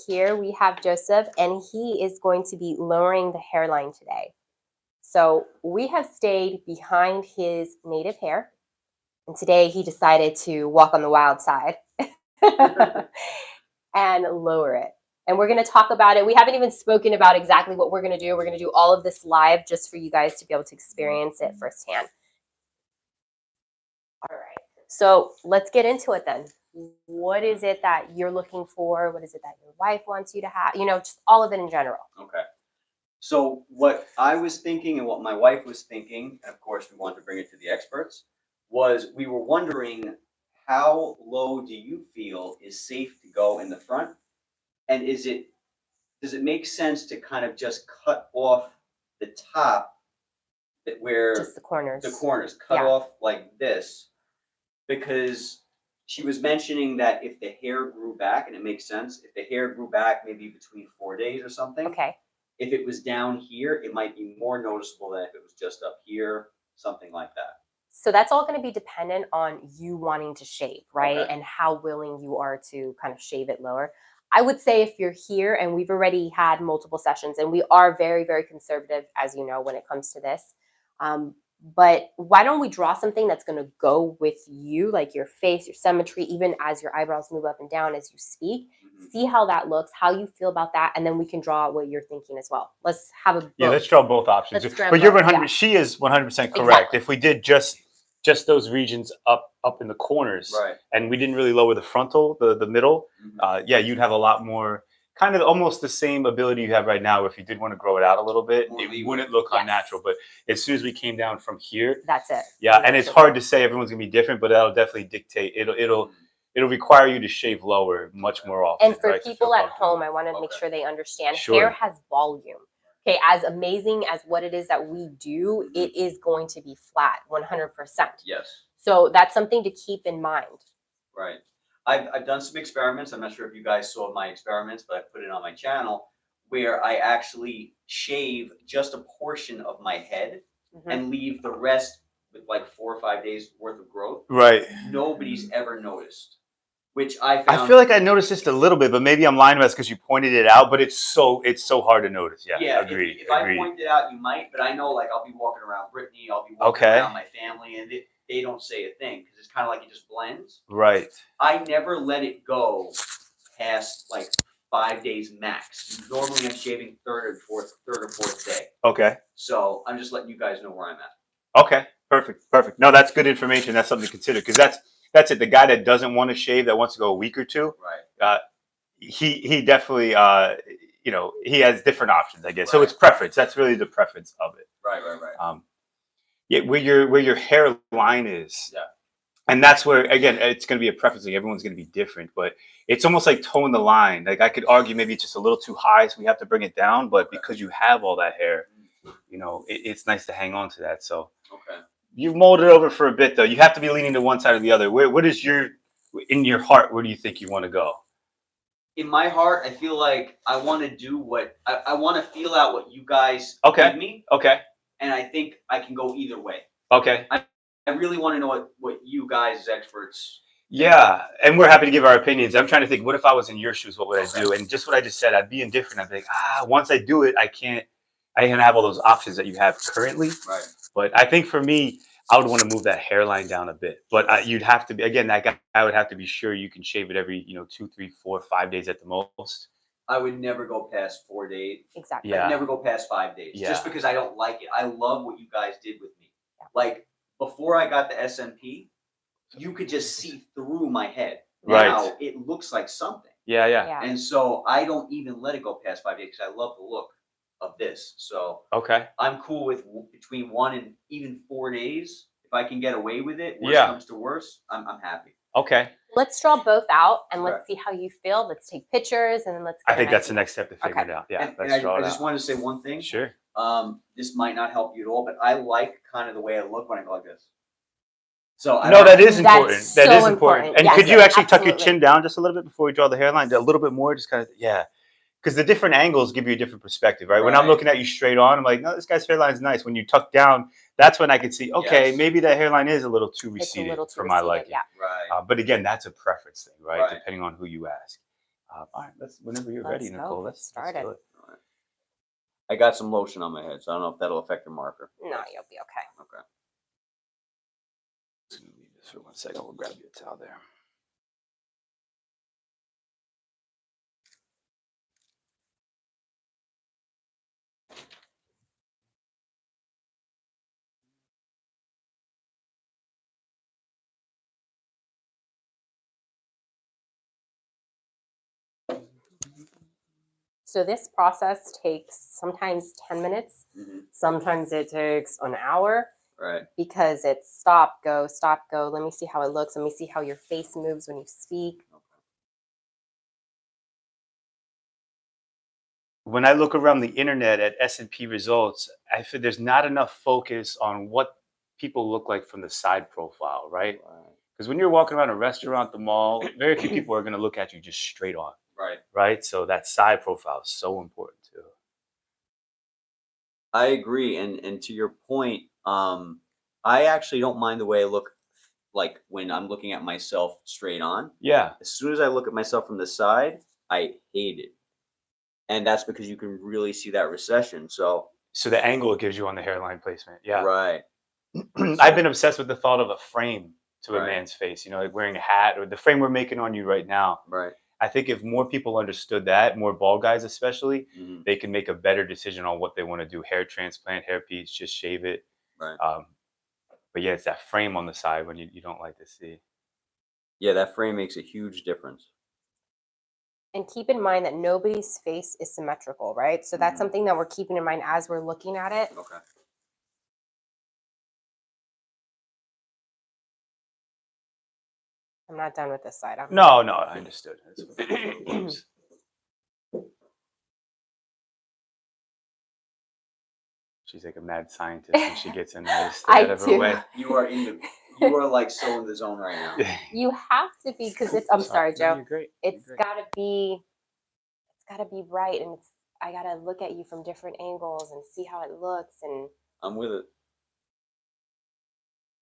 here we have Joseph, and he is going to be lowering the hairline today. So we have stayed behind his native hair, and today he decided to walk on the wild side and lower it. And we're going to talk about it. We haven't even spoken about exactly what we're going to do. We're going to do all of this live just for you guys to be able to experience it firsthand. All right. So let's get into it then. What is it that you're looking for? What is it that your wife wants you to have? You know, just all of it in general. Okay. So what I was thinking and what my wife was thinking, and of course we wanted to bring it to the experts, was we were wondering how low do you feel is safe to go in the front? And does it make sense to kind of just cut off the top where Just the corners. Cut off like this, because she was mentioning that if the hair grew back, and it makes sense, if the hair grew back maybe between 4 days or something. Okay. If it was down here, it might be more noticeable than if it was just up here, something like that. So that's all going to be dependent on you wanting to shave, right? Okay. And how willing you are to kind of shave it lower. I would say if you're here and we've already had multiple sessions, and we are very, very conservative, as you know, when it comes to this. But why don't we draw something that's going to go with you, like your face, your symmetry, even as your eyebrows move up and down as you speak. See how that looks, how you feel about that, and then we can draw what you're thinking as well. Let's have a both. Yeah, let's draw both options. But you're 100. Yeah. She is 100% correct. Exactly. If we did just those regions up in the corners, right, and we didn't really lower the frontal, the middle, yeah, you'd have a lot more, kind of almost the same ability you have right now. If you did want to grow it out a little bit, it wouldn't look unnatural. But as soon as we came down from here, that's it. Yeah, and it's hard to say everyone's gonna be different, but that'll definitely dictate. It'll require you to shave lower much more often. And for people at home, I want to make sure they understand hair has volume. Okay, as amazing as what it is that we do, it is going to be flat 100%. Yes. So that's something to keep in mind. Right. I've done some experiments. I'm not sure if you guys saw my experiments, but I put it on my channel where I actually shave just a portion of my head and leave the rest with like 4 or 5 days worth of growth. Right. Nobody's ever noticed, which I found. I feel like I noticed just a little bit, but maybe I'm lying about it because you pointed it out. But it's so hard to notice. Yeah. Agreed. If I point it out, you might. But I know, like, I'll be walking around Brittany, I'll be walking around my family, and they don't say a thing because it's kind of like it just blends. Right. I never let it go past like 5 days max. Normally I'm shaving third or fourth day. Okay. So I'm just letting you guys know where I'm at. Okay. Perfect. No, that's good information. That's something to consider, because that's it. The guy that doesn't want to shave, that wants to go a week or two, right? He definitely he has different options, I guess. Right. So it's preference. That's really the preference of it. Right. Yeah, where your hairline is. Yeah. And that's where, again, it's going to be a preference. Like, everyone's going to be different, but it's almost like towing the line. Like, I could argue maybe it's just a little too high, so we have to bring it down. But because you have all that hair, it's nice to hang on to that. So you've molded it over for a bit, though. You have to be leaning to one side or the other. What is in your heart, where do you think you want to go? In my heart, I feel like I want to do what I want to feel out what you guys give me. Okay. And I think I can go either way. Okay. I really want to know what you guys as experts. Yeah, and we're happy to give our opinions. I'm trying to think, what if I was in your shoes? What would I do? And just what I just said, I'd be indifferent. I'd be like, once I do it, I can't have all those options that you have currently. Right. But I think for me, I would want to move that hairline down a bit. But you'd have to be, again, that guy, I would have to be sure you can shave it every 2, 3, 4, 5 days at the most. I would never go past 4 days. Exactly. I'd never go past 5 days. Yeah. Just because I don't like it. I love what you guys did with me. Yeah. Like, before I got the SMP, you could just see through my head. Now it looks like something. Yeah. And so I don't even let it go past 5 days because I love the look of this. So I'm cool with between 1 and even 4 days. If I can get away with it, worst comes to worst, I'm happy. Okay. Let's draw both out and let's see how you feel. Let's take pictures and then let's. I think that's the next step to figure it out. Yeah. Let's draw it out. I just wanted to say one thing. Sure. This might not help you at all, but I like kind of the way I look when I go like this. So that is important. That is important. And yes, could you actually tuck your chin down just a little bit before we draw the hairline? A little bit more, just kind of, because the different angles give you a different perspective, right? When I'm looking at you straight on, I'm like, no, this guy's hairline is nice. When you tuck down, that's when I could see, okay, maybe that hairline is a little too receded for my liking. Right. But again, that's a preference thing, right? Depending on who you ask. All right, whenever you're Let's ready, go. Nicole, let's Start do it. it. I got some lotion on my head, so I don't know if that'll affect the marker. No, you'll be okay. Okay. Just gonna leave this for 1 second. We'll grab your towel there. So this process takes sometimes 10 minutes. Mm-hmm. Sometimes it takes an hour Right. because it's stop, go, stop, go. Let me see how it looks. Let me see how your face moves when you speak. When I look around the internet at S&P results, I feel there's not enough focus on what people look like from the side profile, right? Because when you're walking around a restaurant, the mall, very few people are going to look at you just straight on, Right. right? So that side profile is so important too. I agree, and to your point, I actually don't mind the way I look, like when I'm looking at myself straight on. Yeah. As soon as I look at myself from the side, I hate it, and that's because you can really see that recession. So The angle it gives you on the hairline placement. Yeah. right, I've been obsessed with the thought of a frame to a Right. man's face, like wearing a hat or the frame we're making on you right now. right. I think if more people understood that, more bald guys especially, Mhm. they can make a better decision on what they want to do. Hair transplant, hair piece, just shave it. Right. But yeah, it's that frame on the side when you don't like to see. Yeah, that frame makes a huge difference. And keep in mind that nobody's face is symmetrical, right? So that's Mhm. something that we're keeping in mind as we're looking at it. Okay. I'm not done with this side. No, I understood. That's what it was. She's like a mad scientist when she gets in there. Stay I out of her do. way. You are like so in the zone right now. You have to be because it's. I'm sorry, No, Joe. you're great. It's gotta be. It's gotta be right, and it's. I gotta look at you from different angles and see how it looks, and I'm with it.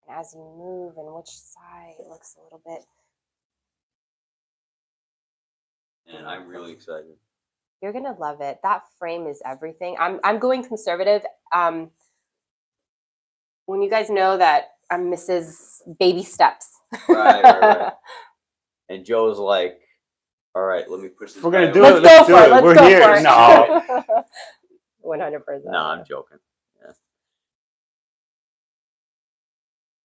as you move and which side it looks a little bit. And I'm really excited. You're gonna love it. That frame is everything. I'm going conservative. When you guys know that I'm Mrs. Baby Steps. Right. And Joe's like, all right, let me push this. We're gonna guy do over." it. Let's go for it. Let's We're go here. for it. No. 100%. No, I'm joking.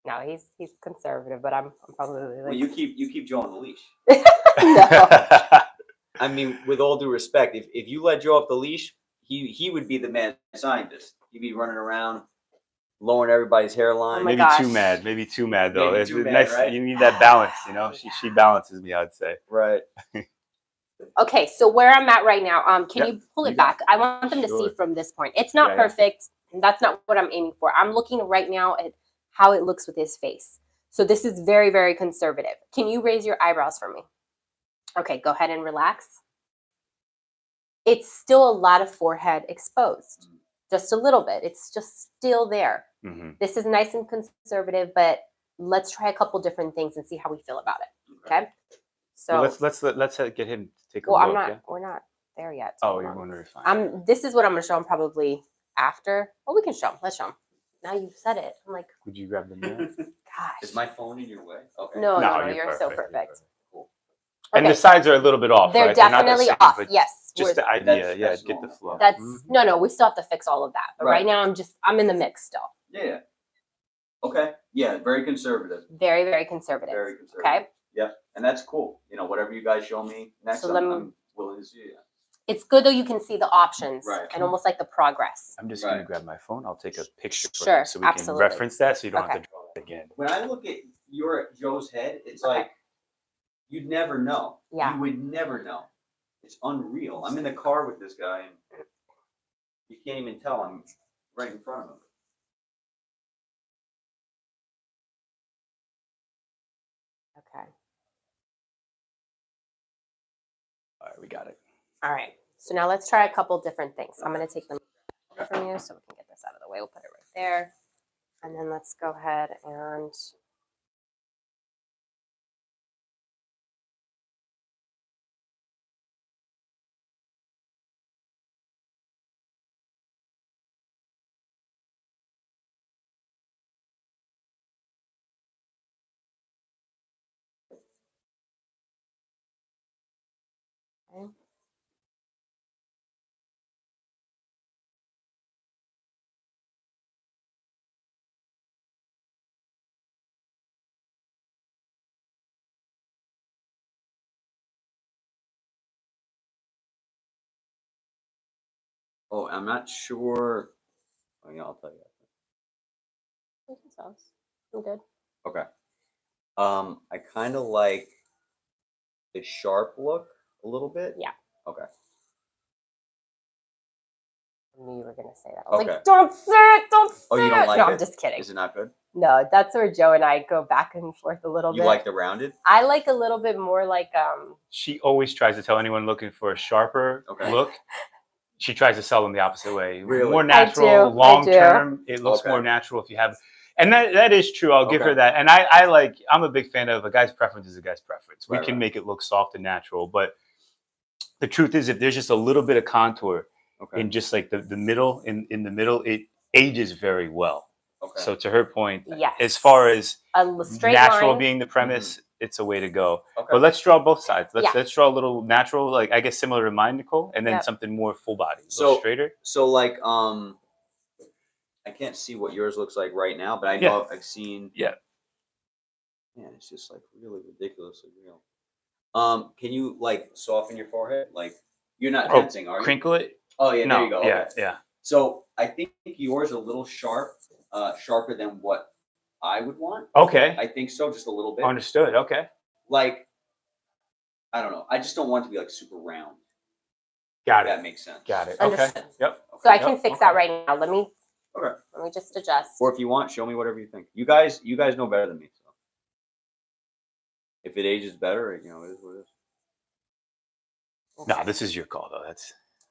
No, he's conservative, but I'm probably like. Well, you keep Joe on the leash. No. I mean, with all due respect, if you let Joe off the leash, he would be the mad scientist. He'd be running around, lowering everybody's hairline. Oh my Maybe gosh. too mad. Maybe too mad though. Maybe It's too mad, nice. right? You need that balance. She balances me. I'd say. Right. Okay, so where I'm at right now, can Yep, you pull you it got back? I want them to Sure. see from this point. It's not Yeah. perfect. That's not what I'm aiming for. I'm looking right now at how it looks with his face. So this is very, very conservative. Can you raise your eyebrows for me? Okay, go ahead and relax. It's still a lot of forehead exposed, just a little bit. It's just still there. Mm-hmm. This is nice and conservative, but let's try a couple different things and see how we feel about it. Okay. So Well, let's get him to take a well, look. I'm not. Yeah? We're not there yet. So Oh, hold you're on. going to refine. This is what I'm going to show him probably after. Well, we can show him. Let's show him. Now you've said it. I'm like, Would you grab the mirror? gosh. Is my phone in your way? Okay. No, No, you're so perfect. Cool. And Okay. the sides are a little bit off. They're right? They're not the definitely same, off. but Yes. just the idea. That's Get the normal. flow. That's Mhm. no. We still have to fix all of that. But right Right. now, I'm in the mix still. Yeah. Okay. Yeah. Very conservative. Very, very conservative. Very conservative. Okay. Yep. And that's cool. Whatever you guys show me next, So I'm willing to see it. It's good though. You can see the options Right. and almost like the progress. I'm just going to Right. grab my phone. I'll take a picture for Sure, him so we absolutely. can reference that so you don't Okay. have to draw it again. When I look at Joe's head, it's Okay. like you'd never know. Yeah. You would never know. It's unreal. I'm in the car with this guy and you can't even tell I'm right in front of him. Okay. All right, we got it. All right. So now let's try a couple different things. I'm going to take them from you so we can get this out of the way. We'll put it right there. And then let's go ahead and Oh, I'm not sure. Oh, yeah, I'll tell you. I'm good. Okay. I kind of like the sharp look a little bit. Yeah. Okay. I knew you were gonna say that. I was Okay. like, don't say it, don't say Oh, you don't it. like No, it? I'm just kidding. Is it not good? No, that's where Joe and I go back and forth a little You bit. like the rounded? I like a little bit more like She always tries to tell anyone looking for a sharper Okay. look. She tries to sell them the opposite way. Really? More I natural, do. long term. It looks Okay. more natural if you have, and that is true. I'll give her Okay. that. And I like. I'm a big fan of a guy's preference is a guy's preference. We Right, can right. make it look soft and natural, but the truth is, if there's just a little bit of contour Okay. in just like the middle, in the middle, it ages very well. Okay. So to her point, Yes. as far as a straight natural line. being the premise, it's a way to go. Okay. But let's draw both sides. Yeah. Let's draw a little natural, like I guess similar to mine, Nicole, and then Yep. something more full body, a little straighter. So like I can't see what yours looks like right now, but I know I've seen. Yeah. Man, it's just like really ridiculously real. Can you like soften your forehead? Like you're not dancing, are you? Crinkle it? Oh yeah, No. there you go. Yeah, Okay. yeah. So I think yours a little sharper than what I would want. Okay. I think so, just a little bit. Understood. Okay. Like, I don't know. I just don't want it to be like super round. Got If it. that makes sense. Got it. Okay. Understood. Yep. So I Yep. can fix Okay. that right now. Let me just adjust. Or if you want, show me whatever you think. You guys know better than me. So if it ages better, it is what it is. No, Okay. this is your call though.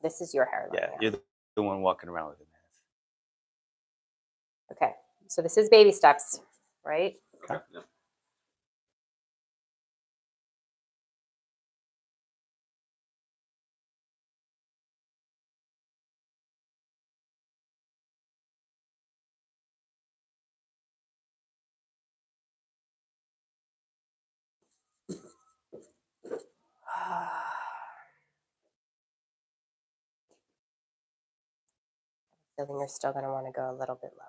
This is your hairline. Yeah. You're the one walking around with it. Okay. So this is baby steps, right? Okay. Yeah. Feeling you're still going to want to go a little bit lower.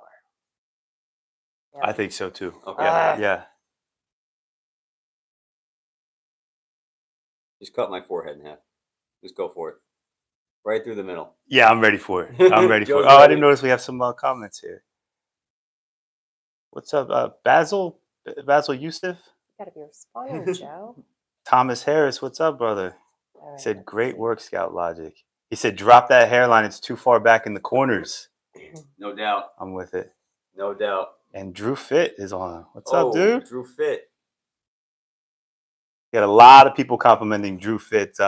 Yep. I think so too. Okay. Yeah. Just cut my forehead in half. Just go for it. Right through the middle. Yeah, I'm ready for it. I'm ready for it. Joe's Oh, I ready. didn't notice we have some comments here. What's up, Basil? Basil Yusuf? You got to be responding, Joe. Thomas Harris, what's up, brother? All right, He said, let's great see. work, Scout Logic. He said, drop that hairline. It's too far back in the corners. No doubt. I'm with it. No doubt. And Drew Fit is on. What's up, Oh, dude? Drew Fit. Got a lot of people complimenting Drew Fit's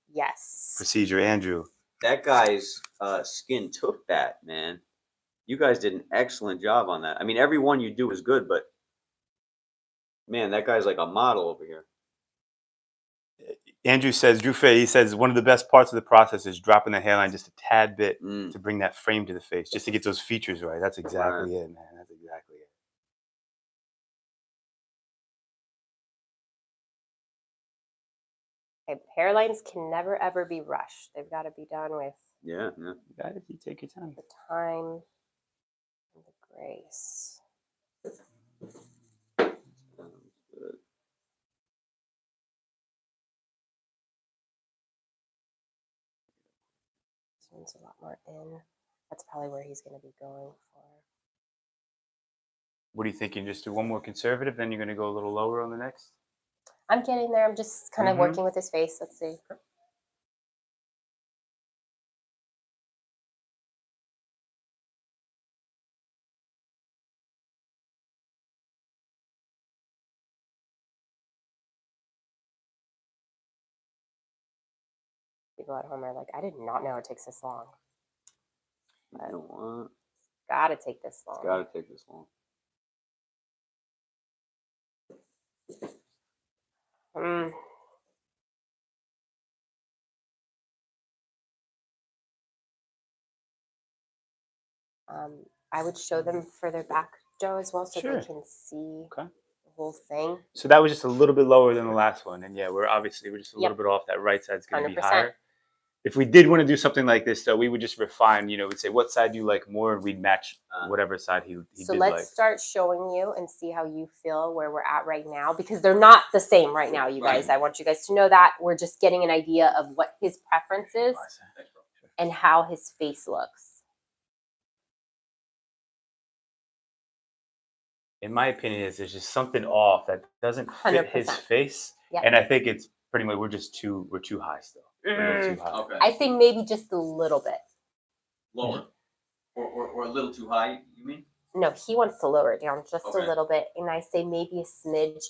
Yes. procedure. Andrew. That guy's skin took that, man. You guys did an excellent job on that. I mean, every one you do is good, but man, that guy's like a model over here. Andrew says, Drew Fit, he says, one of the best parts of the process is dropping the hairline just a tad bit to bring that frame to the face, just to get those features right. That's exactly it, man. That's exactly it. Okay, hairlines can never, ever be rushed. They've got to be done with Yeah. Guys, you take your time. the time and the grace. Zooms a lot more in. That's probably where he's going to be going for. What are you thinking? Just do one more conservative, then you're going to go a little lower on the next? I'm getting there. I'm just kind of working with his face. Let's see. People at home are like, I did not know it takes this long. You know what? Gotta take this long. It's gotta take this long. I would show them further back, Joe, as well, so Sure. they can see Okay. the whole thing. So that was just a little bit lower than the last one. And yeah, we're just a little bit off. That right side's going to be 100%. higher. If we did want to do something like this, though, we would just refine, we'd say, what side do you like more? And we'd match whatever side he So did let's like. start showing you and see how you feel where we're at right now, because they're not the same right now, you guys. I want you guys to know that. We're just getting an idea of what his preference is. and how his face looks. In my opinion, is there's just something off that doesn't fit his 100%. face, Yep. and I think it's pretty much we're too high still. We're a little too high. Okay. I think maybe just a little bit. Lower. Or a little too high, you mean? No, he wants to lower it down just Okay. a little bit, and I say maybe a smidge,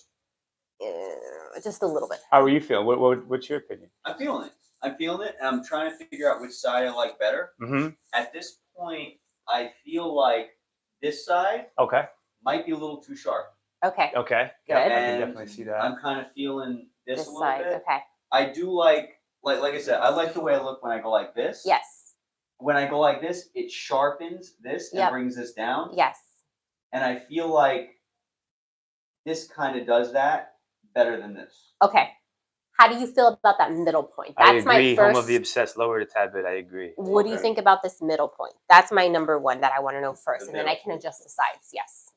just a little bit. How are you feeling? What's your opinion? I'm feeling it. I'm feeling it, and I'm trying to figure out which side I like better. Mm-hmm. At this point, I feel like this side Okay. might be a little too sharp. Okay. Good. I can And definitely see that. I'm kind of feeling this This a little side. bit. Okay. I do like I said, I like the way I look when I go like this. Yes. When I go like this, it sharpens this and Yep. brings this down. Yes. And I feel like this kind of does that better than this. Okay. How do you feel about that middle point? I That's agree. my first. Home of the obsessed. Lower it a tad bit. I agree. What do you Okay. think about this middle point? That's my number one that I want to know first, The and then I middle can point. adjust the sides. Yes.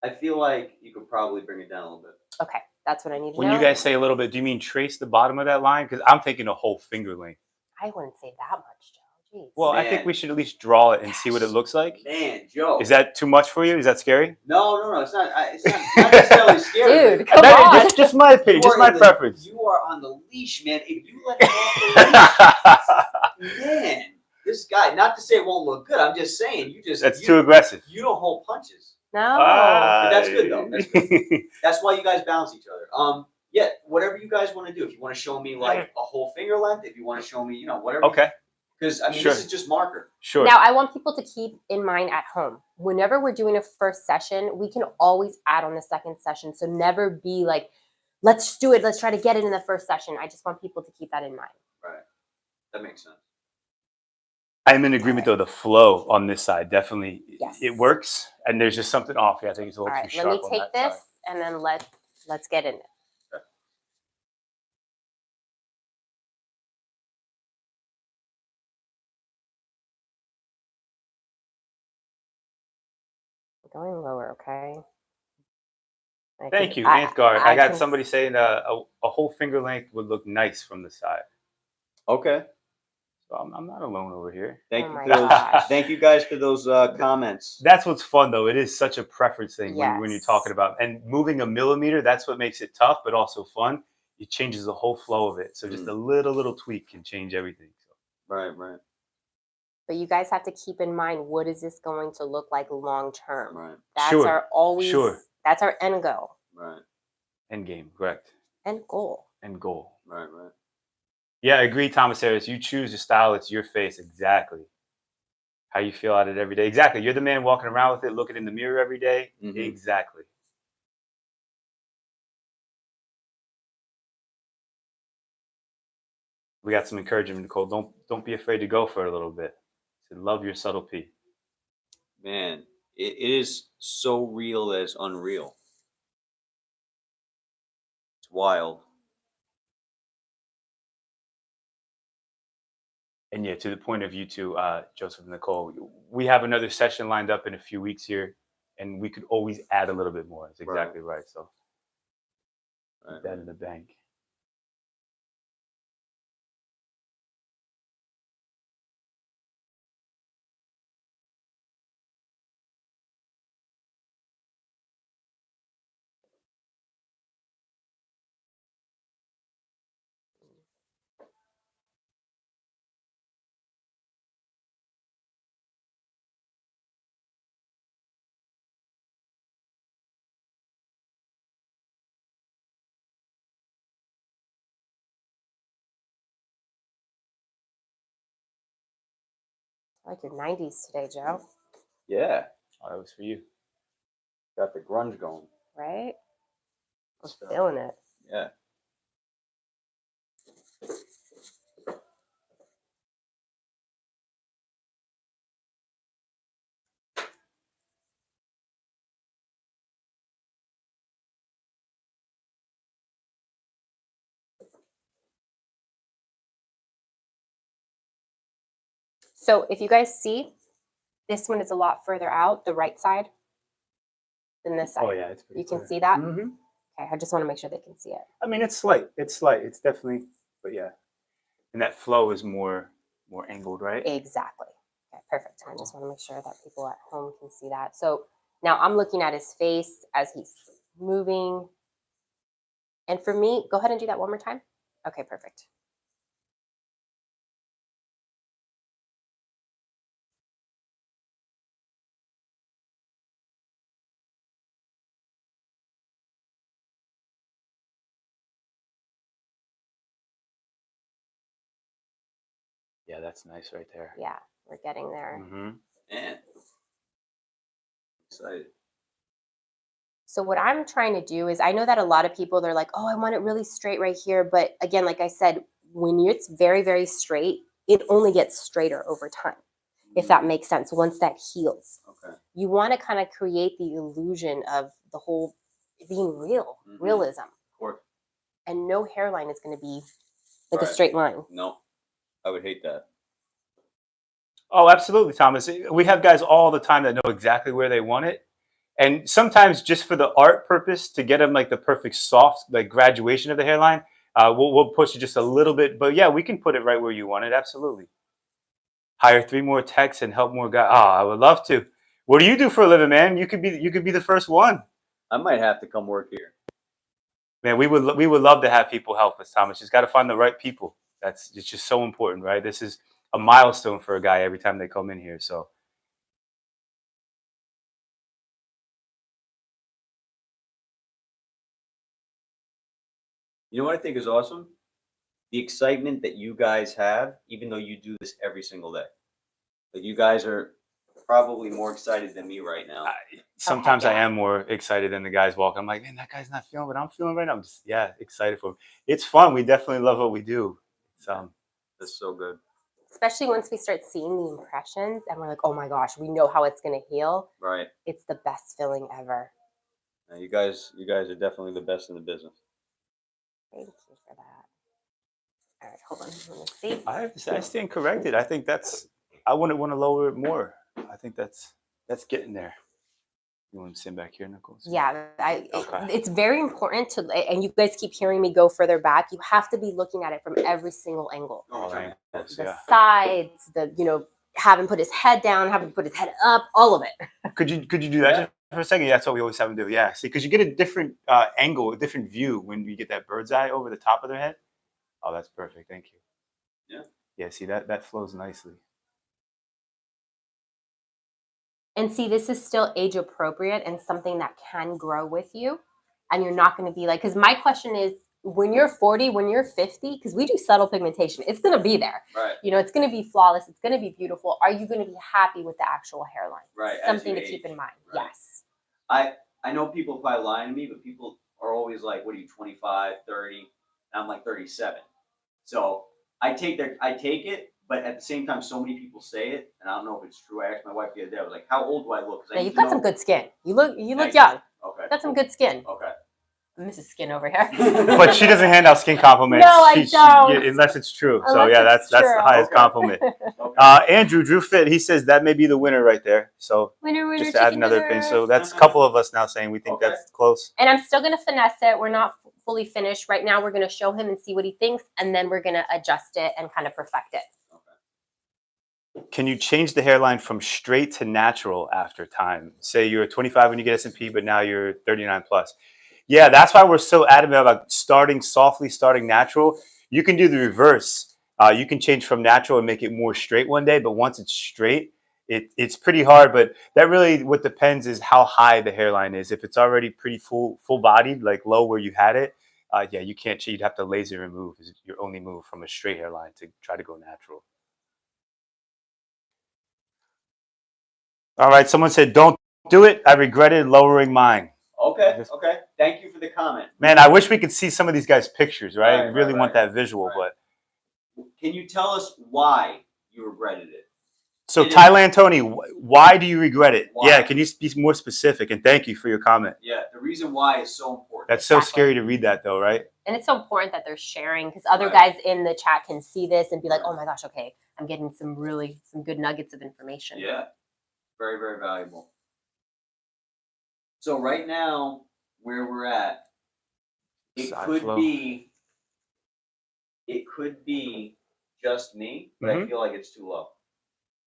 I feel like you could probably bring it down a little bit. Okay. That's what I need to When know. you guys say a little bit, do you mean trace the bottom of that line? Because I'm thinking a whole finger length. I wouldn't say that much, Joe. Jeez. Well, I Man. think we should at least draw it and see what it looks like. Man, Joe. Is that too much for you? Is that scary? No. It's not. It's not necessarily scary. Dude, come That- on. just my opinion, just my preference. You are on the leash, man. If you let him off the leash, man, this guy. Not to say it won't look good. I'm just saying That's too aggressive. You don't hold punches. No. But that's good, though. That's good. That's why you guys balance each other. Yeah, whatever you guys want to do. If you want to show me like a whole finger length, if you want to show me, whatever. Okay. Because I mean, Sure. this is just marker. Sure. Now, I want people to keep in mind at home, whenever we're doing a first session, we can always add on a second session. So never be like, let's do it. Let's try to get it in the first session. I just want people to keep that in mind. Right. That makes sense. I'm in agreement, though. The flow on this side definitely Yes. it works, and there's just something off here. I think it's a All little right, too let sharp. me on take that this side. and then let's get in it. Going lower, okay? Thank you, Antgard. I I got can- somebody saying a whole finger length would look nice from the side. Okay. So I'm not alone over here. Thank Oh you my for those. gosh. Thank you guys for those comments. That's what's fun, though. It is such a preference thing when you're Yes. talking about and moving a millimeter. That's what makes it tough, but also fun. It changes the whole flow of it. So just a little tweak can change everything. So. Right. But you guys have to keep in mind, what is this going to look like long term? Right. That's Sure, our always. sure. That's our end goal. Right. End game, correct. End goal. End goal. Right. Yeah, I agree, Thomas Harris. You choose your style. It's your face. Exactly. How you feel at it every day. Exactly. You're the man walking around with it, looking in the mirror every day. Mhm. Exactly. We got some encouragement, Nicole. Don't be afraid to go for it a little bit. So love your subtlety. Man, it is so real that it's unreal. It's wild. And yeah, to the point of you two, Joseph and Nicole, we have another session lined up in a few weeks here, and we could always add a little bit more. That's exactly right. So keep that in the bank. I like your 90s today, Joe. Yeah. Oh, that was for you. Got the grunge going. Right? I'm So, feeling it. Yeah. So if you guys see, this one is a lot further out, the right side, than this side. Oh yeah, it's pretty. You can clear. see that? Mm-hmm. Okay, I just want to make sure they can see it. I mean, it's slight. It's slight. It's definitely, but yeah. And that flow is more angled, right? Exactly. Okay, perfect. I just want to make sure that people at home can see that. So now I'm looking at his face as he's moving. And for me, go ahead and do that one more time. Okay, perfect. Yeah, that's nice right there. Yeah, we're getting there. Mm-hmm. Man, excited. So what I'm trying to do is, I know that a lot of people, they're like, oh, I want it really straight right here. But again, like I said, when it's very, very straight, it only gets straighter over time, if that makes sense, once that heals. Okay. You want to kind of create the illusion of the whole being real, realism. Of course. And no hairline is going to be like a Right. straight line. No, I would hate that. Oh, absolutely, Thomas. We have guys all the time that know exactly where they want it. And sometimes just for the art purpose, to get them like the perfect soft, like graduation of the hairline, we'll push it just a little bit. But yeah, we can put it right where you want it. Absolutely. Hire 3 more techs and help more guys. Oh, I would love to. What do you do for a living, man? You could be the first one. I might have to come work here. Man, we would love to have people help us, Thomas. Just got to find the right people. It's just so important, right? This is a milestone for a guy every time they come in here. So You know what I think is awesome? The excitement that you guys have, even though you do this every single day. Like you guys are probably more excited than me right now. sometimes I yeah. am more excited than the guys walking. I'm like, man, that guy's not feeling what I'm feeling right now. I'm just excited for him. It's fun. We definitely love what we do. It's That's so good. Especially once we start seeing the impressions and we're like, oh my gosh, we know how it's going to heal. Right. It's the best feeling ever. Now, you guys are definitely the best in the business. Thank you for that. All right, hold on. Let me see. I have to say, I stand corrected. I think I wouldn't want to lower it more. I think that's getting there. You want to stand back here, Nicole? Yeah, Okay. it's very important to, and you guys keep hearing me go further back. You have to be looking at it from every single angle. All angles, The yeah. sides, have him put his head down, have him put his head up, all of it. Could you do that just for a second? Yeah, that's what we always have them do. Yeah, see, because you get a different angle, a different view when you get that bird's eye over the top of their head. Oh, that's perfect. Thank you. Yeah. Yeah, see, that flows nicely. And see, this is still age appropriate and something that can grow with you. And you're not going to be like, because my question is, when you're 40, when you're 50, because we do subtle pigmentation, it's going to be there. Right. It's going to be flawless. It's going to be beautiful. Are you going to be happy with the actual hairline? Right. Something to keep in mind. Right. Yes. I know people probably lying to me, but people are always like, what are you, 25, 30? And I'm like 37. So I take it, but at the same time, so many people say it, and I don't know if it's true. I asked my wife the other day, I was like, how old do I look? 'Cause I Yeah, need you've to got some know. good skin. You look Thank young. you. Okay. You've got some good skin. Okay. Mrs. Skin over here. But she doesn't hand out skin compliments. No, I don't. Unless it's true. So Unless yeah, it's that's true. the highest Okay. compliment. Okay. Andrew Drew Fit, he says that may be the winner right there. So Winner, just to add chicken another dinner. opinion. So that's a couple of us now saying we think Okay. that's close. And I'm still going to finesse it. We're not fully finished. Right now, we're going to show him and see what he thinks, and then we're going to adjust it and kind of perfect it. Can you change the hairline from straight to natural after time? Say you're 25 when you get S&P, but now you're 39 plus. Yeah, that's why we're so adamant about starting softly, starting natural. You can do the reverse. You can change from natural and make it more straight one day, but once it's straight, it's pretty hard. But that really what depends is how high the hairline is. If it's already pretty full bodied, like low where you had it, yeah, you can't. You'd have to laser remove. Is your only move from a straight hairline to try to go natural. All right, someone said, don't do it. I regretted lowering mine. Okay. Okay. Thank you for the comment. Man, I wish we could see some of these guys' pictures, right? Right, I really want right, that visual, right. but. Can you tell us why you regretted it? So, Thailand Tony, why do you regret it? Why? Yeah, can you be more specific? And thank you for your comment. Yeah, the reason why is so important. That's so scary to read that, though, right? And it's so important that they're sharing, because other Right. guys in the chat can see this and be like, Right. oh my gosh, okay, I'm getting some good nuggets of information. Yeah, very, very valuable. So right now, where we're at, it Side could flow. be just me, but I feel like it's too low.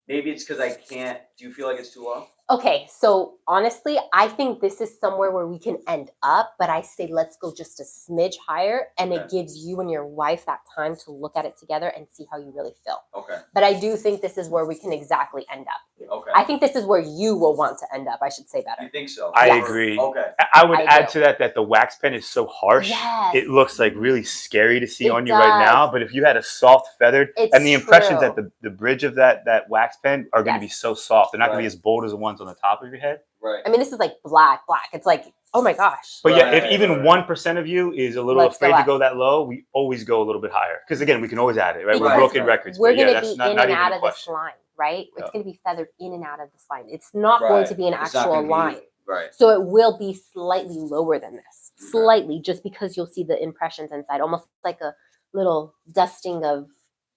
Maybe it's because I can't. Do you feel like it's too low? Okay, so honestly, I think this is somewhere where we can end up, but I say let's go just a smidge higher, and it gives you and your wife that time to look at it together and see how you really feel. Okay. But I do think this is where we can exactly end up. Okay. I think this is where you will want to end up, I should say better. You think so? I Yes. agree. Okay. I would I add do. to that the wax pen is so harsh. Yes. It looks like really scary to see It on you right now. does. But if you had a soft feathered, It's and the impressions true. at the bridge of that wax pen are going to be Yes. so soft. They're not going to be Right. as bold as the ones on the top of your head. Right. I mean, this is like black. It's like, oh my gosh. But yeah, if Right, even right. 1% of you is a little Let's go afraid to up. go that low, we always go a little bit higher. Because again, we can always add it, right? We're Because broken records. we're But yeah, going to that's be not in and even out a of this question. line, right? Yeah. It's going to be feathered in and out of this line. It's not going to be an It's not actual gonna be- line. Right. So it will be slightly lower than this. Okay. Slightly, just because you'll see the impressions inside, almost like a little dusting of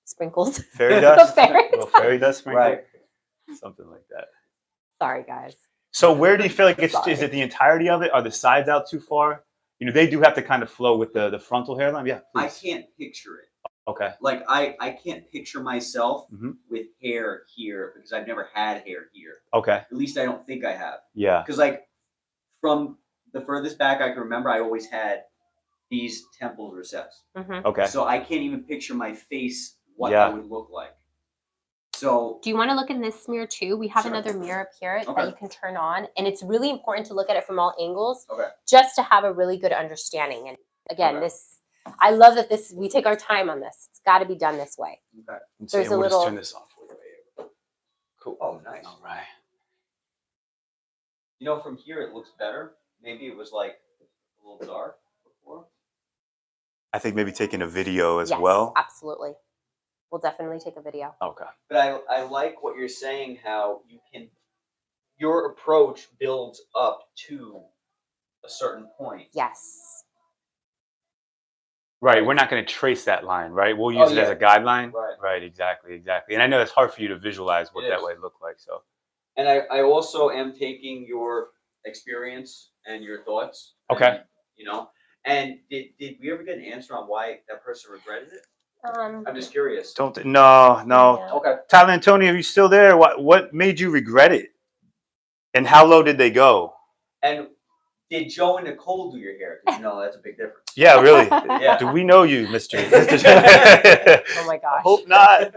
sprinkles. Fairy dust? Fairy Little fairy dust sprinkle? Right. Something like that. Sorry, guys. So where do you feel like it's, Sorry. is it the entirety of it? Are the sides out too far? You know, they do have to kind of flow with the frontal hairline. Yeah, I please. can't picture it. Okay. Like I can't picture myself Mhm. with hair here because I've never had hair here. Okay. At least I don't think I have. Yeah. Because like from the furthest back I can remember, I always had these temples recessed. Mm-hmm. Okay. So I can't even picture my face what Yeah. I would look like. So Do you want to look in this mirror too? We have Sure. another mirror up here Okay. that you can turn on, and it's really important to look at it from all angles, okay. just to have a really good understanding. And again, Okay. I love that we take our time on this. It's got to be done this way. Okay. And There's a we'll little- just turn this off for you right here. Cool. Oh, nice. All right. You know, from here it looks better. Maybe it was like a little dark before. I think maybe taking a video as Yes, well. absolutely. We'll definitely take a video. Okay. But I like what you're saying, how your approach builds up to a certain point. Yes. Right. We're not going to trace that line, right? We'll use it as yeah. a guideline. Right. Right. Exactly. And I know it's hard for you to visualize what It that is. would look like. So. And I also am taking your experience and your thoughts. Okay. And, you know, and did we ever get an answer on why that person regretted it? I'm just curious. No. Yeah. Okay. Tyler Antonio, are you still there? What made you regret it? And how low did they go? And did Joe and Nicole do your hair? 'Cause, you know, that's a big difference. Yeah, really. Yeah. Do we know you, Mr. Oh my gosh. I hope not.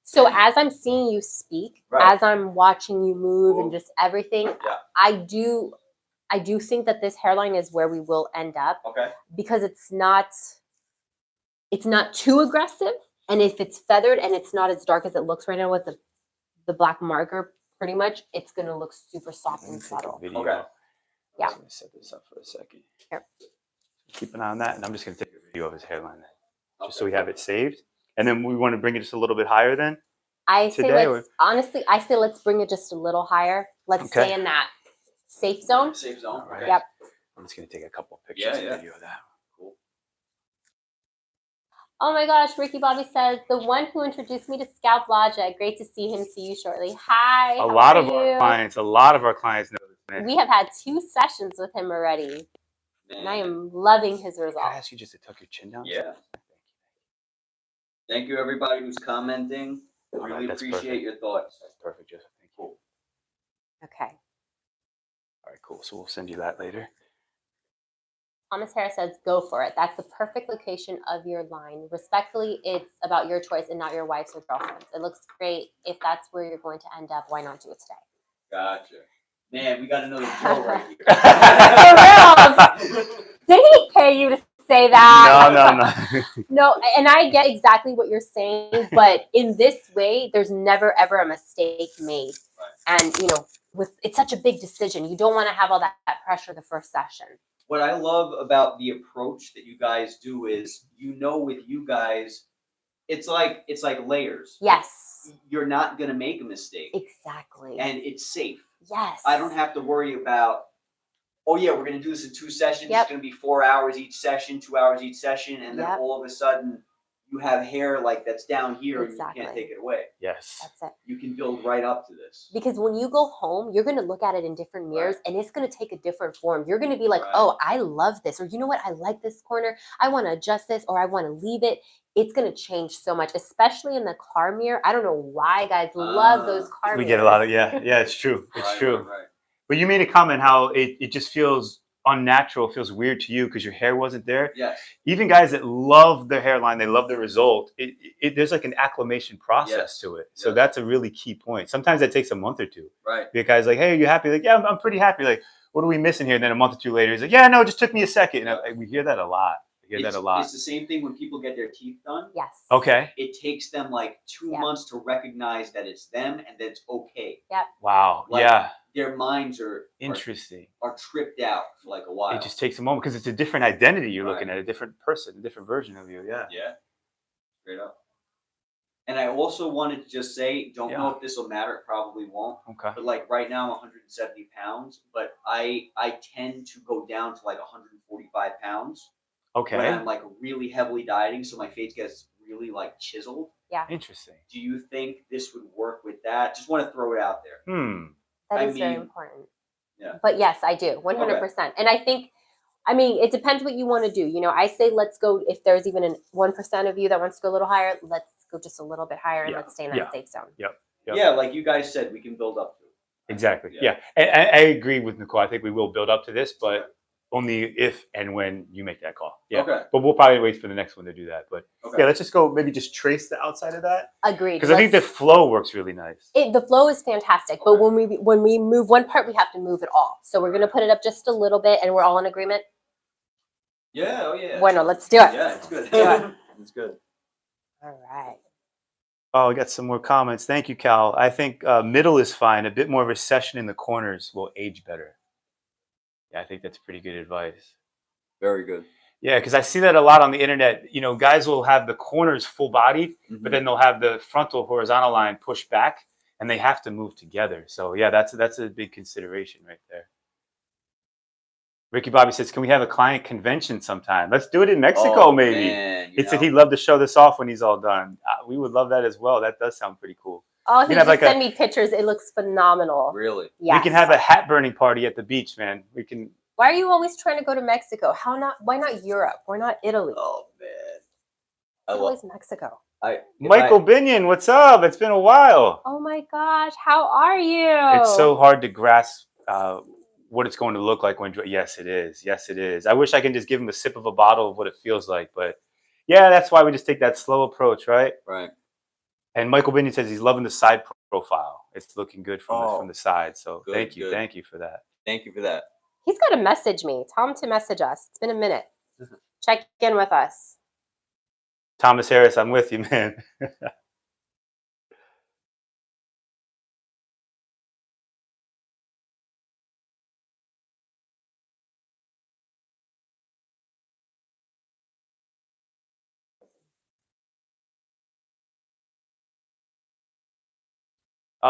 So as I'm seeing you speak, Right. as I'm watching you move Cool. and just everything, Yeah. I do think that this hairline is where we will end up, Okay. because it's not too aggressive, and if it's feathered and it's not as dark as it looks right now with the black marker, pretty much it's gonna look super soft and subtle. Video. Okay. Yeah. I'm gonna set this up for a second. Here. Keep an eye on that, and I'm just gonna take a video of his hairline, just so Okay. we have it saved. And then we want to bring it just a little bit higher. Then I say Today, let's bring it just a little higher. Let's Okay. stay in that safe zone. Safe zone. All right. Okay. Yep. I'm just gonna take a couple of pictures Yeah. and video of that. Cool. Oh my gosh, Ricky Bobby says, the one who introduced me to Scalp Logic. Great to see him. See you shortly. Hi. A how lot are of our you? clients know this man. We have had 2 sessions with him already, and I Man. am loving his Can I results. ask you just to tuck your chin down? Yeah. Thank you, everybody who's commenting. All Really right, that's appreciate perfect. your thoughts. That's perfect, Joseph. Thank you. Okay. All right, cool. So we'll send you that later. Thomas Harris says, go for it. That's the perfect location of your line. Respectfully, it's about your choice and not your wife's or girlfriend's. It looks great. If that's where you're going to end up, why not do it today? Gotcha. Man, we got another Joe right here. Did he pay you to say that? No. No, and I get exactly what you're saying, but in this way, there's never ever a mistake made. Right. And it's such a big decision. You don't want to have all that pressure the first session. What I love about the approach that you guys do is, with you guys, it's like layers. Yes, You're not gonna make a mistake, exactly. and it's safe. Yes, I don't have to worry about, oh yeah, we're gonna do this in 2 sessions. Yep. It's gonna be 4 hours each session, 2 hours each session, and then Yep. all of a sudden you have hair like that's down here and you can't Exactly. take it away. Yes. That's it. You can build right up to this. Because when you go home, you're going to look at it in different mirrors Right. and it's going to take a different form. You're going to be like, Right. oh, I love this. Or you know what? I like this corner. I want to adjust this or I want to leave it. It's going to change so much, especially in the car mirror. I don't know why guys love those car We mirrors. get a lot of, yeah, it's true. It's Right, true. right. But you made a comment how it just feels unnatural, feels weird to you because your hair wasn't there. Yes. Even guys that love their hairline, they love the result. There's like an acclimation process Yes. to it. So Yes. that's a really key point. Sometimes that takes a month or two. Right. The guy's like, "Hey, are you happy?" Like, "Yeah, I'm pretty happy." Like, "What are we missing here?" And then a month or two later, he's like, "Yeah, no, it just took me a second." And we hear that a lot. It's the same thing when people get their teeth done. Yes. Okay. It takes them like 2 months to recognize that it's them and that it's okay. Yep. Wow. Like, yeah. Their minds are Interesting. are tripped out for like a while. It just takes a moment because it's a different identity you're Right. looking at, a different person, a different version of you. Yeah. Yeah. Straight up. And I also wanted to just say, don't know if this will matter. It probably won't. Okay. But like right now, I'm 170 pounds, but I tend to go down to like 145 pounds. Okay. When I'm like really heavily dieting, so my face gets really like chiseled. Yeah. Interesting. Do you think this would work with that? Just want to throw it out there. That I is very mean, important. yeah. But yes, I do. 100%. And I think, I mean, it depends what you want to do. You know, I say let's go, if there's even an 1% of you that wants to go a little higher, let's go just a little bit higher and let's stay in that safe zone. Yep. Yeah, like you guys said, we can build up to it. Exactly. Yeah. Yeah. And I agree with Nicole. I think we will build up to this, but only if and when you make that call. Yeah. Okay. But we'll probably wait for the next one to do that. But Okay. yeah, let's just go maybe just trace the outside of that. Agreed. Because I think the flow works really nice. The flow is fantastic, but when we move one part, we have to move it all. So we're gonna put it up just a little bit, and we're all in agreement. Yeah. Oh yeah. Bueno, let's do it. Yeah, it's good. Yeah. It's good. All right. Oh, I got some more comments. Thank you, Cal. I think middle is fine. A bit more recession in the corners will age better. Yeah, I think that's pretty good advice. Very good. Yeah, because I see that a lot on the internet. You know, guys will have the corners full bodied, but then they'll have the frontal horizontal line pushed back, and they have to move together. So yeah, that's a big consideration right there. Ricky Bobby says, "Can we have a client convention sometime? Let's do it in Mexico, maybe." Man, He said he'd love to show this off when he's all done. We would love that as well. That does sound pretty cool. Oh, he have just like sent me pictures. It looks phenomenal. Really? Yeah. We can have a hat burning party at the beach, man. We can. Why are you always trying to go to Mexico? How not? Why not Europe? Why not Italy? Oh man. It's always Mexico. Michael Binion, what's up? It's been a while. Oh my gosh, how are you? It's so hard to grasp what it's going to look like when. Yes, it is. Yes, it is. I wish I could just give him a sip of a bottle of what it feels like, but yeah, that's why we just take that slow approach, right? Right. And Michael Binion says he's loving the side profile. It's looking good from the side. So good, thank you for that. Thank you for that. He's got to message me. Tell him to message us. It's been a minute. Check in with us. Thomas Harris, I'm with you, man.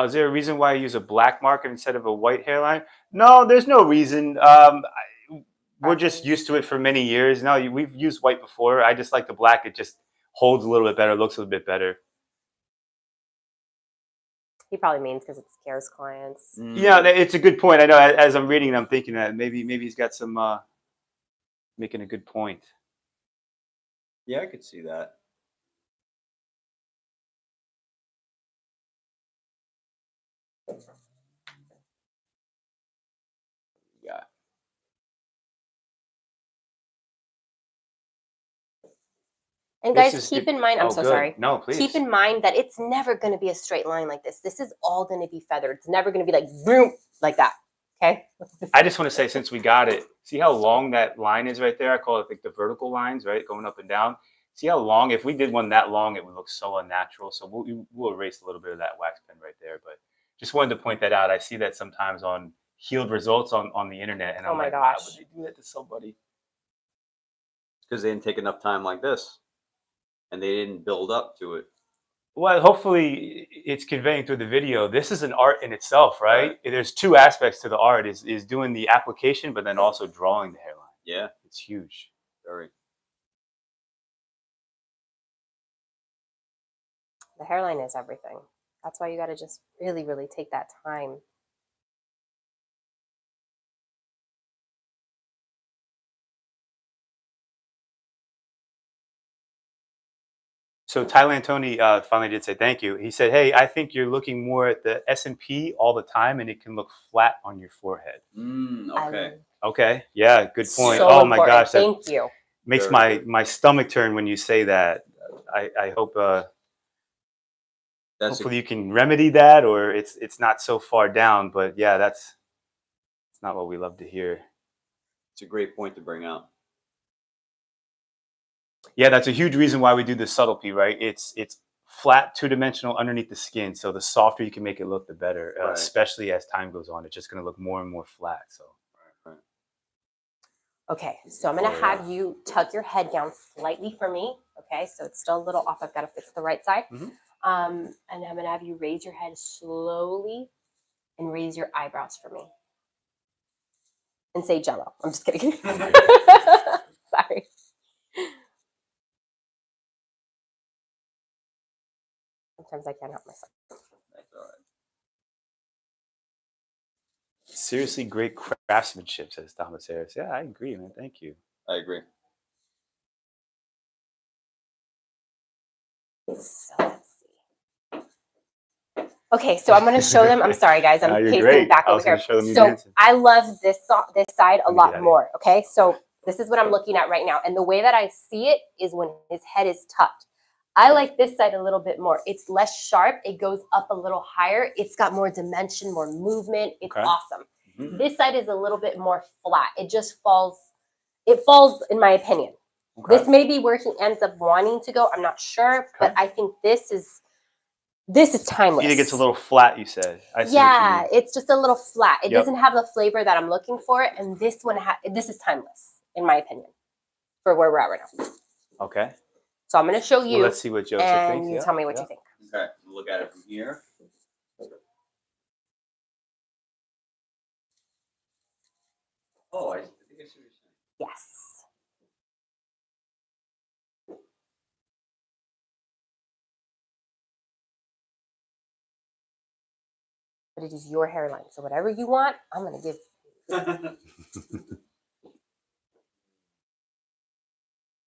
Is there a reason why you use a black marker instead of a white hairline? No, there's no reason. We're just used to it for many years. No, we've used white before. I just like the black. It just holds a little bit better, looks a little bit better. He probably means because it scares clients. Yeah, it's a good point. I know as I'm reading it, I'm thinking that maybe he's got some making a good point. Yeah, I could see that. Yeah. And guys, keep in mind, I'm so sorry. No, please. Keep in mind that it's never going to be a straight line like this. This is all going to be feathered. It's never going to be like boom, like that. Okay. I just want to say, since we got it, see how long that line is right there? I call it like the vertical lines, right? Going up and down. See how long, if we did one that long, it would look so unnatural. So we'll erase a little bit of that wax pen right there. But just wanted to point that out. I see that sometimes on healed results on the internet. And I'm like, why would they do that to somebody? Because they didn't take enough time like this. And they didn't build up to it. Well, hopefully it's conveying through the video. This is an art in itself, right? There's two aspects to the art: is doing the application, but then also drawing the hairline. Yeah, it's huge. Very. The hairline is everything. That's why you got to just really, really take that time. So Thailand Tony finally did say thank you. He said, "Hey, I think you're looking more at the S&P all the time, and it can look flat on your forehead." Okay. Okay, yeah, good point. So Oh my important. gosh, that Thank you. makes Very my good. my stomach turn when you say that. I hope That's a, hopefully you can remedy that, or it's not so far down. But yeah, that's it's not what we love to hear. it's a great point to bring out. Yeah, that's a huge reason why we do the subtlety, right? It's flat, two-dimensional underneath the skin. So the softer you can make it look, the better. Right. Especially as time goes on, it's just going to look more and more flat. So Right. Okay, so I'm gonna Oh, yeah. have you tuck your head down slightly for me. Okay, so it's still a little off. I've got to fix the right side. Mhm. And I'm gonna have you raise your head slowly and raise your eyebrows for me. And say Jello. I'm just kidding. Sorry. Sometimes I can't help myself. That's all right. seriously great craftsmanship, says Thomas Harris. Yeah, I agree, man. Thank you. I agree. So let's see. Okay, so I'm going to show them. I'm sorry, guys. No, I'm you're pacing great. back I over was going here. to show them you So dancing. I love this side a Let me get out lot of more. Okay, so this is what I'm looking at right now, and the way that I see it is when his head is tucked. I like this side a little bit more. It's less sharp. It goes up a little higher. It's got more dimension, more movement. It's Okay. awesome. Mhm. This side is a little bit more flat. It just falls. It falls, in my opinion. Okay. This may be where he ends up wanting to go. I'm not sure, but I think this is timeless. You think it's a little flat, you said. I see what you Yeah, mean. it's just a little flat. It Yep. doesn't have the flavor that I'm looking for, and this one this is timeless, in my opinion, for where we're at right now. Okay. So I'm going to show you, Well, let's see what Joseph and thinks. you Yeah, tell me what yeah. you think. Okay. Look at it from here. Oh, I think I see what you're saying. Yes. But it is your hairline, so whatever you want, I'm going to give.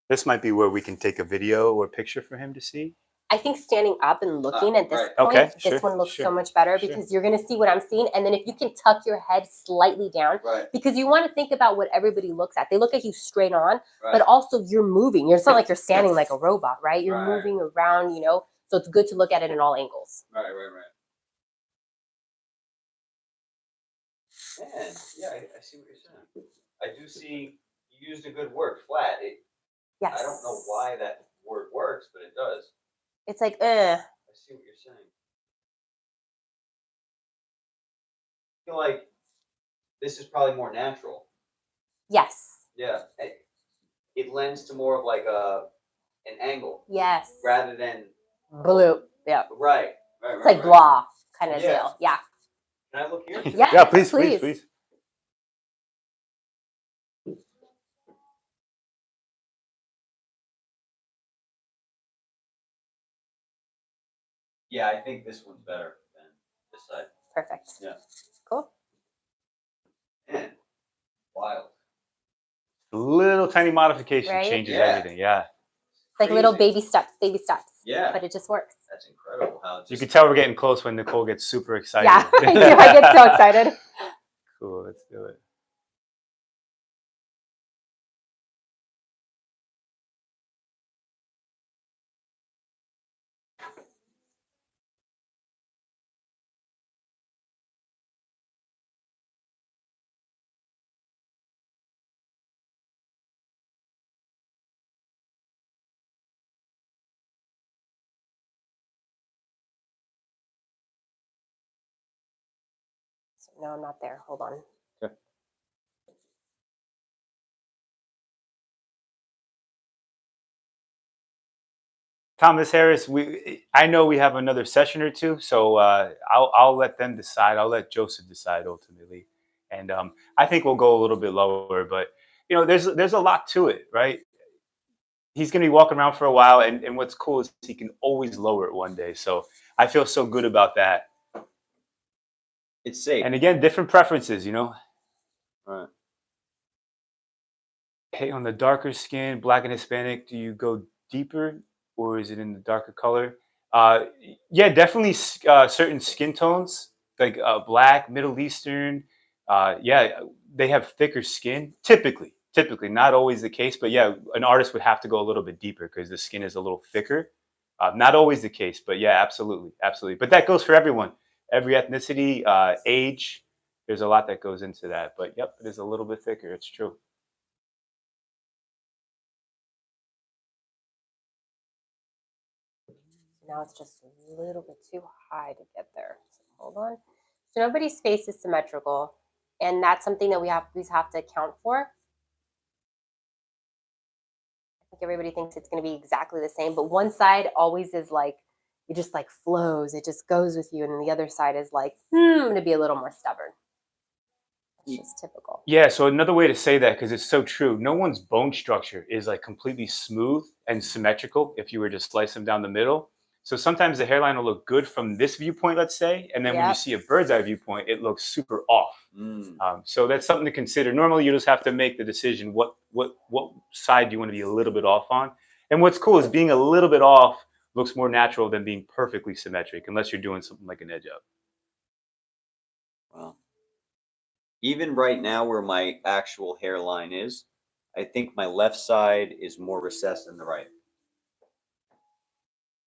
This might be where we can take a video or picture for him to see. I think standing up and looking at this right. point, Okay, this sure, one looks sure, so much better sure. because you're going to see what I'm seeing. And then if you can tuck your head slightly down, Right. because you want to think about what everybody looks at. They look at you straight on, Right. but also you're moving. It's not like you're standing like a robot, right? You're Right. moving around, so it's good to look at it in all angles. Right. Man, yeah, I see what you're saying. I do see you used a good word, flat. Yes. I don't know why that word works, but it does. It's like, I see what you're saying. I feel like this is probably more natural. yes. Yeah. It lends to more of like an angle Yes. rather than Blue. Yeah. right. It's like blah kind of Yeah. deal. Yeah. Can I look here? Yes, Yeah, please. Yeah, I think this one's better than this side. Perfect. Yeah. Cool. Man, wild. Little tiny modification Right? changes Yeah. everything. Yeah. It's like little Crazy. baby steps. Yeah. But it just works. That's incredible how You can tell we're getting close when Nicole gets super excited. Yeah, I do. I get so excited. Cool. Let's do it. So, no, I'm not there. Hold on. Okay. Thomas Harris, I know we have another session or two, so I'll let them decide. I'll let Joseph decide ultimately, and I think we'll go a little bit lower. But there's a lot to it, right? he's going to be walking around for a while. And what's cool is he can always lower it one day. So I feel so good about that. It's safe. And again, different preferences, you know. Right. Hey, on the darker skin, black and Hispanic, do you go deeper or is it in the darker color? Uh, yeah, definitely certain skin tones like black, Middle Eastern. Yeah, they have thicker skin. Typically, not always the case, but yeah, an artist would have to go a little bit deeper because the skin is a little thicker. Not always the case, but yeah, absolutely. But that goes for everyone, every ethnicity, age. There's a lot that goes into that. But yep, it is a little bit thicker. It's true. Now it's just a little bit too high to get there. So hold on. So nobody's face is symmetrical, and that's something that we have to account for. I think everybody thinks it's going to be exactly the same, but one side always is like it just like flows, it just goes with you, and then the other side is like, I'm going to be a little more stubborn. It's just typical. Yeah, so another way to say that, because it's so true, no one's bone structure is like completely smooth and symmetrical if you were to slice them down the middle. So sometimes the hairline will look good from this viewpoint, let's say, and then when you Yep. see a bird's eye viewpoint, it looks super off. Mm. So that's something to consider. Normally, you just have to make the decision what side do you want to be a little bit off on. And what's cool is being a little bit off looks more natural than being perfectly symmetric, unless you're doing something like an edge up. Well, even right now where my actual hairline is, I think my left side is more recessed than the right.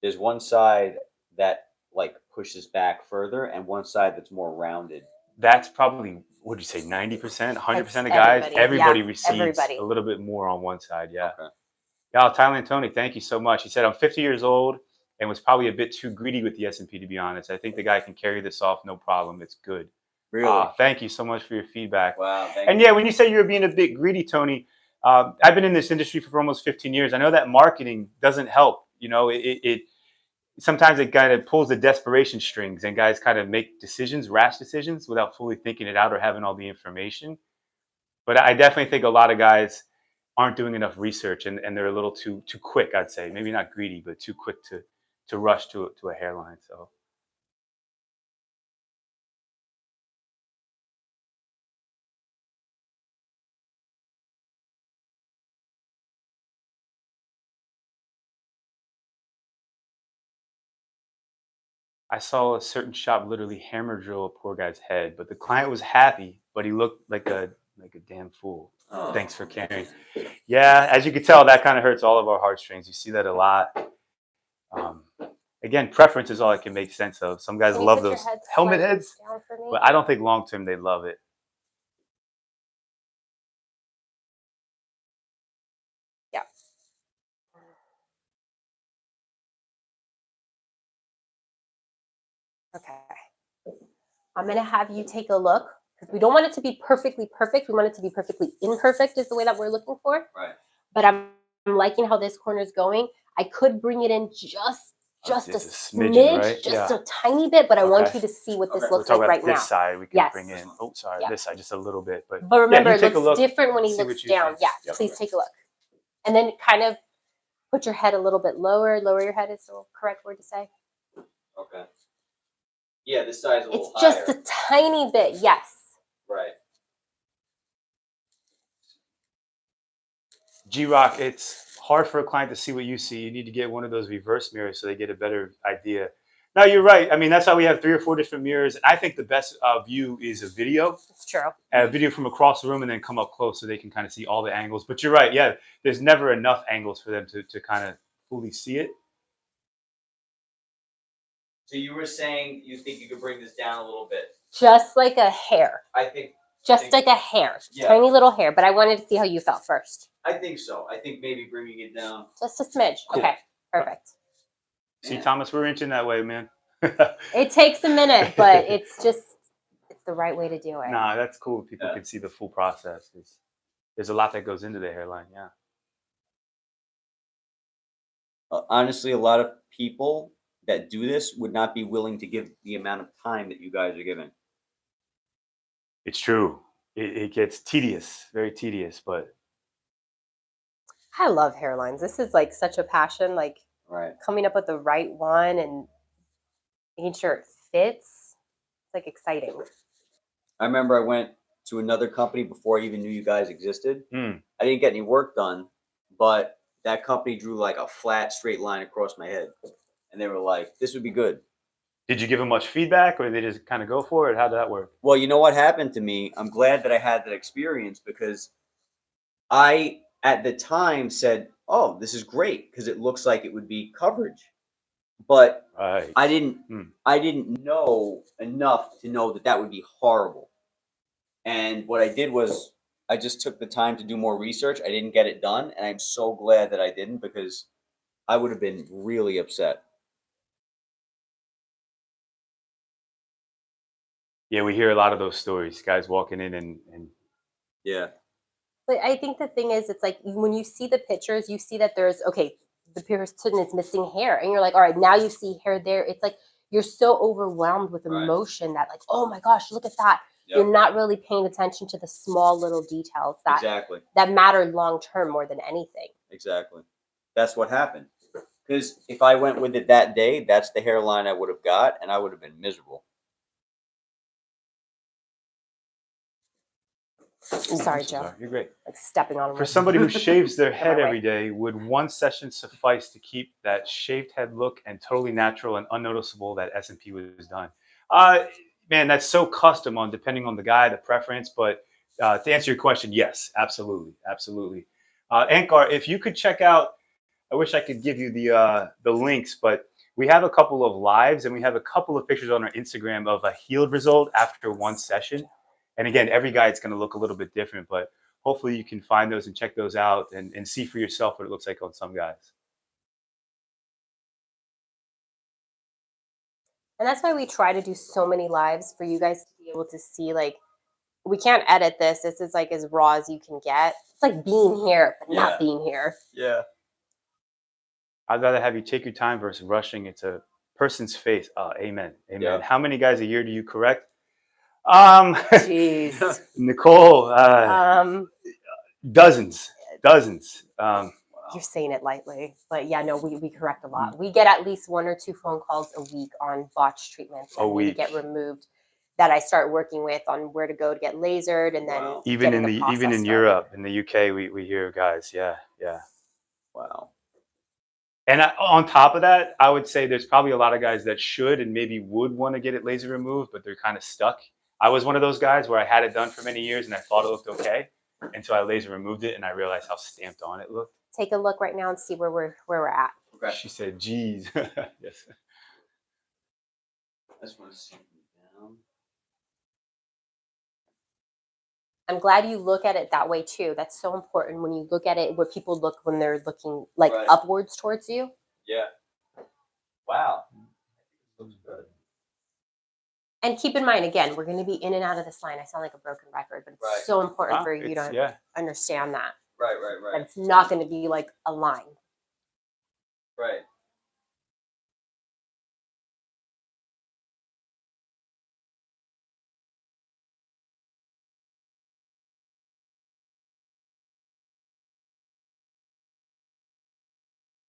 There's one side that like pushes back further and one side that's more rounded. That's probably, what do you say, 90%, 100% of It's guys, everybody. everybody Yeah, receives everybody. a little bit more on one side. Yeah. Okay. Yeah, Thailand Tony, thank you so much. He said, I'm 50 years old and was probably a bit too greedy with the S&P, to be honest. I think the guy can carry this off, no problem. It's good. Really? Thank you so much for your feedback. Wow. Thank And you. yeah, when you say you're being a bit greedy, Tony, I've been in this industry for almost 15 years. I know that marketing doesn't help. You know, it sometimes it kind of pulls the desperation strings and guys kind of make decisions, rash decisions without fully thinking it out or having all the information. But I definitely think a lot of guys aren't doing enough research and they're a little too quick, I'd say. Maybe not greedy, but too quick to rush to a hairline. So I saw a certain shop literally hammer drill a poor guy's head, but the client was happy, but he looked like a damn fool. Oh. Thanks for caring. Yeah, as you can tell, that kind of hurts all of our heartstrings. You see that a lot. Um, Again, preference is all I can make sense of. Some guys Can you love put your those head helmet slightly heads, down for me? but I don't think long term they love it. Yeah. Okay. I'm going to have you take a look because we don't want it to be perfectly perfect. We want it to be perfectly imperfect is the way that we're looking for. Right. But I'm liking how this corner is going. I could bring it in just a smidgen, smidge, right? just Yeah. a tiny bit, but I want Okay. you to see what this Okay. We're looks talking like about right this now. side. We can Yes. bring in. Oh, sorry, Yeah. this side just a little bit, but remember, yeah, you it take a looks look, different when he see looks what you down. think. Yeah, Yep. please take a look. And then kind of put your head a little bit lower. Lower your head is the correct word to say. Okay. Yeah, this side's a little It's just higher. a tiny bit, yes. Right. G-Rock, it's hard for a client to see what you see. You need to get one of those reverse mirrors so they get a better idea. No, you're right. I mean, that's why we have 3 or 4 different mirrors. And I think the best view is a video. It's true. A video from across the room and then come up close so they can kind of see all the angles. But you're right. Yeah, there's never enough angles for them to kind of fully see it. So you were saying you think you could bring this down a little bit. Just like a hair. I think. Just like a hair. Yeah. Tiny little hair. But I wanted to see how you felt first. I think so. I think maybe bringing it down. Just a smidge. Cool. Okay. Perfect. See, Yeah. Thomas, we're inching that way, man. It takes a minute, but it's the right way to do it. Nah, that's cool. People Yeah. can see the full process. There's a lot that goes into the hairline. Yeah. Honestly, a lot of people that do this would not be willing to give the amount of time that you guys are giving. It's true. It gets tedious, very tedious, but I love hairlines. This is like such a passion, like Right. coming up with the right one and making sure it fits. It's like exciting. I remember I went to another company before I even knew you guys existed. Mm. I didn't get any work done, but that company drew like a flat, straight line across my head. And they were like, this would be good. Did you give them much feedback, or did they just kind of go for it? How did that work? Well, you know what happened to me? I'm glad that I had that experience because I, at the time, said, oh, this is great because it looks like it would be coverage. But Right. I didn't Hmm. I didn't know enough to know that that would be horrible. And what I did was I just took the time to do more research. I didn't get it done, and I'm so glad that I didn't because I would have been really upset. Yeah, we hear a lot of those stories. Guys walking in and Yeah. But I think the thing is, it's like when you see the pictures, you see that there's okay, the person is missing hair, and you're like, all right, now you see hair there. It's like you're so overwhelmed with Right. emotion that, like, oh my gosh, look at that. Yep. You're not really paying attention to the small little details that Exactly. that matter long term more than anything. Exactly. That's what happened. Because if I went with it that day, that's the hairline I would have got, and I would have been miserable. Sorry, I'm so Joe. sorry. You're great. Like stepping on For wood. somebody who shaves their Get head my every way. day, would one session suffice to keep that shaved head look and totally natural and unnoticeable that S&P was done? Man, that's so custom on depending on the guy, the preference. But to answer your question, yes, absolutely, absolutely. Ankar, if you could check out, I wish I could give you the links, but we have a couple of lives and we have a couple of pictures on our Instagram of a healed result after one session. And again, every guy it's going to look a little bit different, but hopefully you can find those and check those out and see for yourself what it looks like on some guys. And that's why we try to do so many lives for you guys to be able to see, like, we can't edit this. This is like as raw as you can get. It's like being here, but Yeah. not being here. Yeah. I'd rather have you take your time versus rushing it to person's face. Amen. Amen. Yeah. How many guys a year do you correct? Jeez. Nicole, dozens. You're saying it lightly, but yeah, no, we correct a lot. We get at least 1 or 2 phone calls a week on botched treatments that need to get removed, that I start working with on where to go to get lasered, and then Wow. Even getting in the the even process in started. Europe, in the UK, we hear guys. Yeah. Wow. And on top of that, I would say there's probably a lot of guys that should and maybe would want to get it laser removed, but they're kind of stuck. I was one of those guys where I had it done for many years and I thought it looked okay until I laser removed it and I realized how stamped on it looked. Take a look right now and see where we're at. Okay. She said, "Geez." Yes. I just want to see it down. I'm glad you look at it that way too. That's so important when you look at it where people look when they're looking like Right. upwards towards you. Yeah. Wow. Looks good. And keep in mind, again, we're going to be in and out of this line. I sound like a broken record, but it's Right. so important for you to Yeah. understand that. Right. That it's not going to be like a line. Right.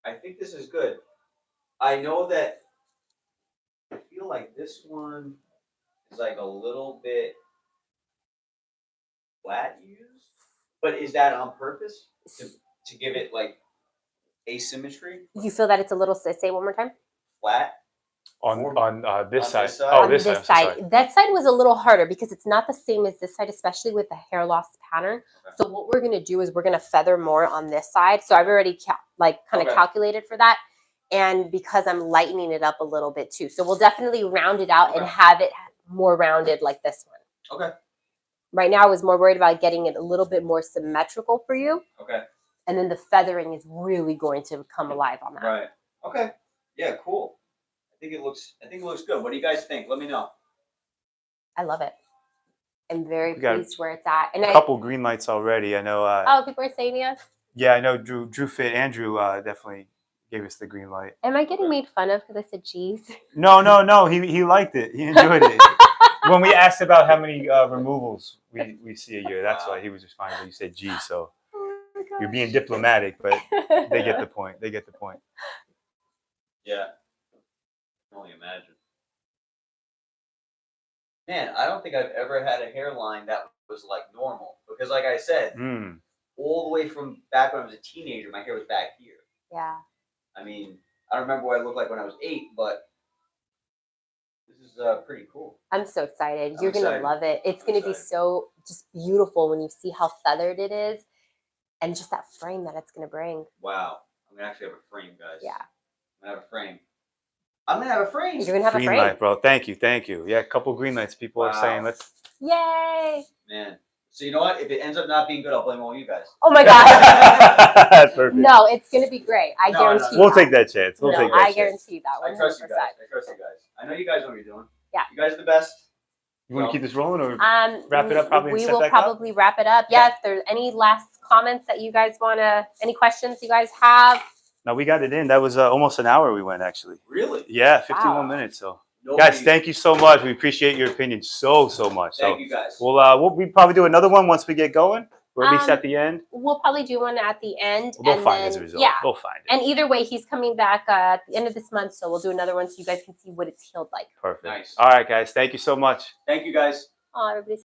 I think this is good. I know that I feel like this one is like a little bit flat used, but is that on purpose to give it like asymmetry? You feel that it's a little, say it one more time. Flat? On this On side. this side? Oh, On this this side. I'm so side. That side was a little harder because it's not the same as this side, especially with the hair loss pattern. Okay. So what we're going to do is we're going to feather more on this side. So I've already kind of Okay. calculated for that. And because I'm lightening it up a little bit too. So we'll definitely round it out and Okay. have it more rounded like this one. Okay. Right now I was more worried about getting it a little bit more symmetrical for you. Okay. And then the feathering is really going to come alive on that. Right. Okay. Yeah, cool. I think it looks good. What do you guys think? Let me know. I love it. I'm very We got pleased where it's at. And a couple green lights already. I know. oh, people are saying yes. Yeah, I know. Drew Fit Andrew definitely gave us the green light. Am I getting made fun of because I said geez? No. He liked it. He enjoyed it. When we asked about how many removals we see a year, that's why he was responding. You said, "Gee," so. Oh my You're being diplomatic, but they get the point. They get the point. Yeah. I can only imagine. Man, I don't think I've ever had a hairline that was like normal because, like I said, Mm. all the way from back when I was a teenager, my hair was back here. Yeah. I mean, I don't remember what I looked like when I was 8, but this is pretty cool. I'm so excited. I'm You're going to excited. love it. It's I'm going to be excited. so just beautiful when you see how feathered it is and just that frame that it's going to bring. Wow. I'm gonna actually have a frame, guys. Yeah. I'm gonna have a frame. I'm gonna have a frame. You're going to have a Green frame. light, bro. Thank you. Thank you. Yeah, a couple green lights. People are saying, Wow. let's. Yay. Man. So you know what? If it ends up not being good, I'll blame all you guys. Oh my God. That's perfect. No, it's going to be great. I No, guarantee no, you We'll that. take that chance. We'll No, take that I chance. guarantee you that. 100%. I trust you guys. I trust you guys. I know you guys know what you're doing. Yeah. You guys are the best. You want to keep this rolling or Wrap it up probably and we set will back up? probably wrap it up. Yeah, if there's any last comments that you guys want to, any questions you guys have. No, we got it in. That was almost an hour we went, actually. Really? Yeah, 51 Wow. minutes. So, Nobody- guys, thank you so much. We appreciate your opinion so much. Thank So, you guys. we'll probably do another one once we get going, or at least at the end. We'll probably do one at the end. Well, they'll and find then, his result. Yeah. They'll find it. And either way, he's coming back at the end of this month, so we'll do another one so you guys can see what it's healed like. Perfect. Nice. All right, guys. Thank you so much. Thank you guys. Oh, everybody's